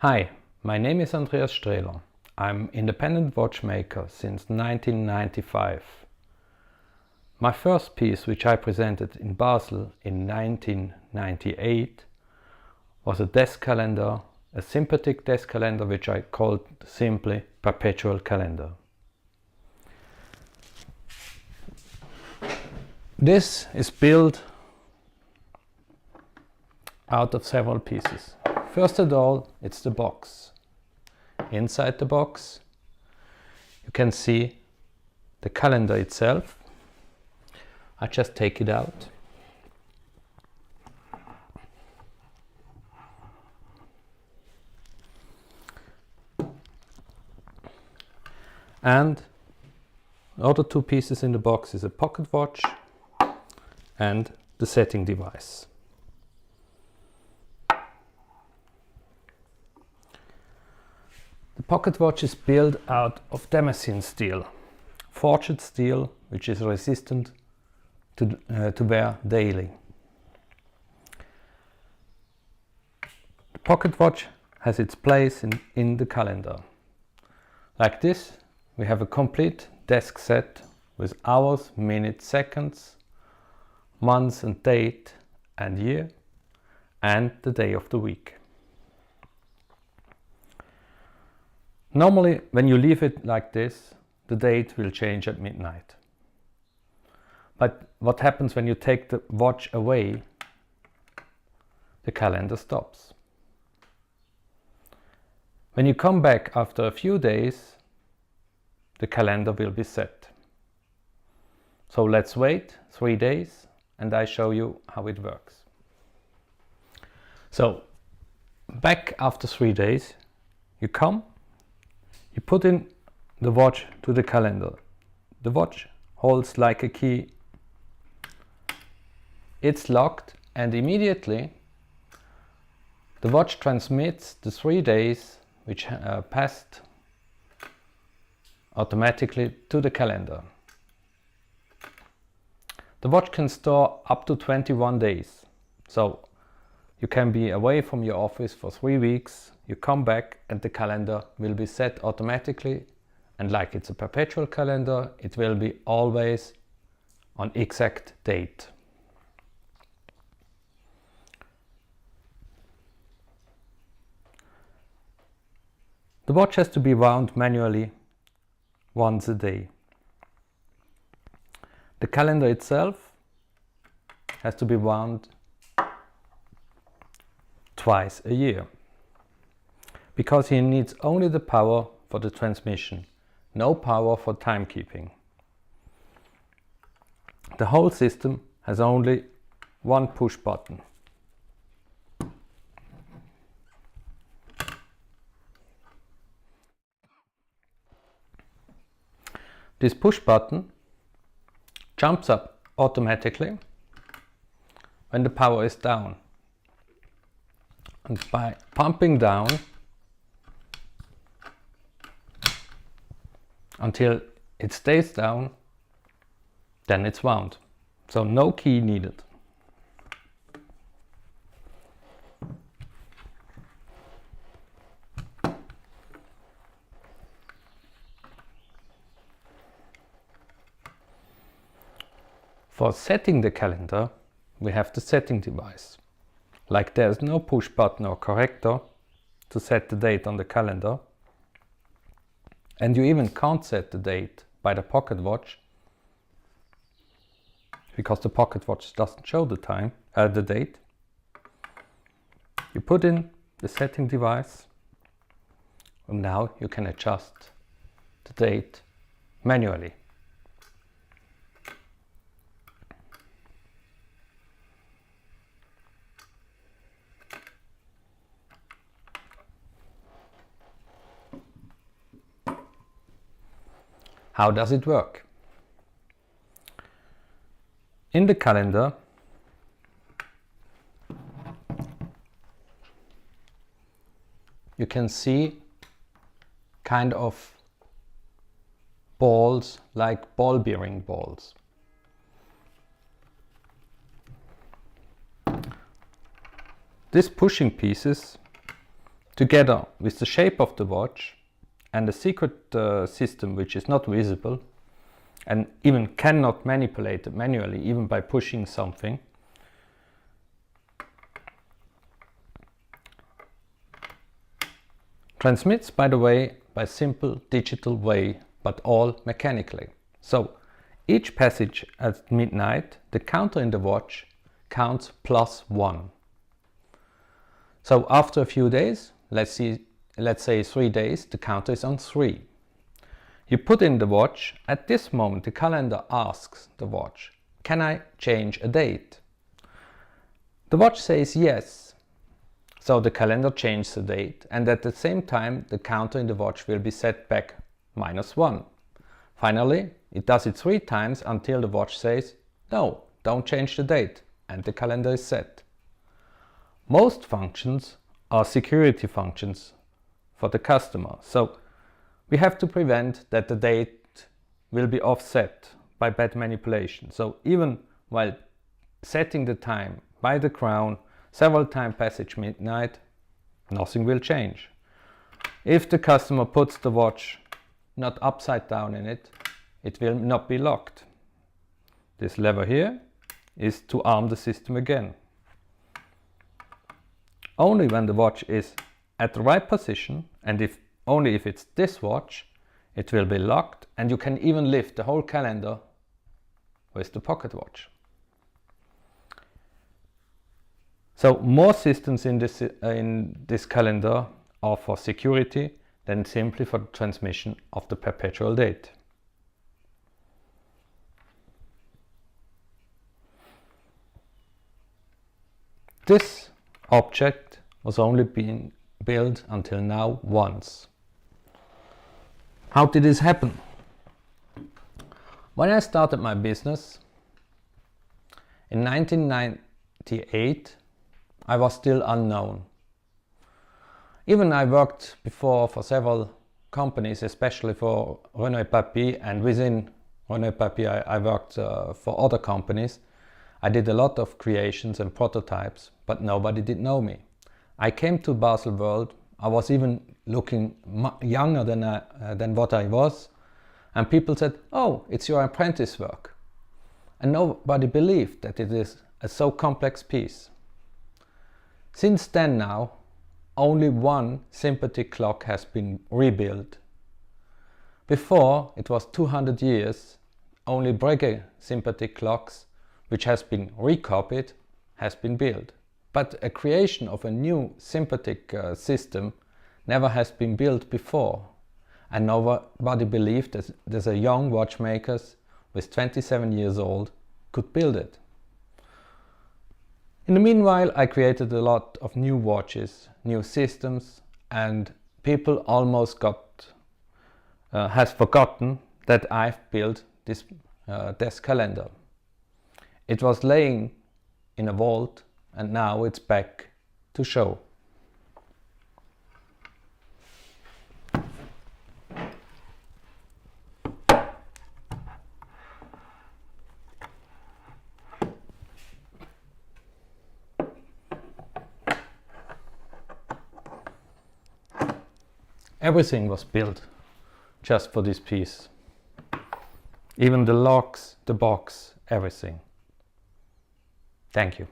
Hi, my name is Andreas Strehler. I'm independent watchmaker since 1995. My first piece, which I presented in Basel in 1998, was a desk calendar, a sympathetic desk calendar which I called simply Perpetual Calendar. This is built out of several pieces. First of all, it's the box. Inside the box you can see the calendar itself. I just take it out. And the other two pieces in the box is a pocket watch and the setting device. The pocket watch is built out of damascene steel, forged steel which is resistant to wear daily. The pocket watch has its place in the calendar. Like this, we have a complete desk set with hours, minutes, seconds, months and date and year, and the day of the week. Normally, when you leave it like this, the date will change at midnight. But what happens when you take the watch away? The calendar stops. When you come back after a few days, the calendar will be set. So let's wait 3 days and I show you how it works. So back after 3 days, you come, you put in the watch to the calendar. The watch holds like a key. It's locked and immediately the watch transmits the 3 days which passed automatically to the calendar. The watch can store up to 21 days. So you can be away from your office for 3 weeks, you come back and the calendar will be set automatically, and like it's a perpetual calendar, it will be always on exact date. The watch has to be wound manually once a day. The calendar itself has to be wound twice a year, because he needs only the power for the transmission, no power for timekeeping. The whole system has only one push button. This push button jumps up automatically when the power is down. And by pumping down until it stays down, then it's wound. So no key needed. For setting the calendar, we have the setting device. Like there's no push button or corrector to set the date on the calendar, and you even can't set the date by the pocket watch, because the pocket watch doesn't show the time, the date. You put in the setting device and now you can adjust the date manually. How does it work? In the calendar, you can see kind of balls, like ball bearing balls. These pushing pieces together with the shape of the watch and the secret system which is not visible and even cannot manipulate it manually, even by pushing something, transmits, by the way, by simple digital way, but all mechanically. So each passage at midnight, the counter in the watch counts +1. So after a few days, let's say 3 days, the counter is on 3. You put in the watch. At this moment, the calendar asks the watch, can I change a date? The watch says yes. So the calendar changes the date, and at the same time, the counter in the watch will be set back -1. Finally, it does it 3 times until the watch says, no, don't change the date, and the calendar is set. Most functions are security functions for the customer, so we have to prevent that the date will be offset by bad manipulation. So even while setting the time by the crown several times passage midnight, nothing will change. If the customer puts the watch not upside down in it, it will not be locked. This lever here is to arm the system again. Only when the watch is at the right position, and only if it's this watch, it will be locked, and you can even lift the whole calendar with the pocket watch. So more systems in this calendar are for security than simply for the transmission of the perpetual date. This object was only being built until now once. How did this happen? When I started my business in 1998, I was still unknown. Even I worked before for several companies, especially for Renault Papi, and within Renault Papi I worked for other companies. I did a lot of creations and prototypes, but nobody did know me. I came to Basel World. I was even looking younger than what I was, and people said, oh, it's your apprentice work. And nobody believed that it is a so complex piece. Since then now, only one sympathetic clock has been rebuilt. Before, it was 200 years, only Breguet sympathetic clocks, which has been recopied, has been built. But a creation of a new sympathetic system never has been built before. And nobody believed that there's a young watchmaker with 27 years old could build it. In the meanwhile, I created a lot of new watches, new systems, and people almost has forgotten that I've built this desk calendar. It was laying in a vault, and now it's back to show. Everything was built just for this piece. Even the locks, the box, everything. Thank you.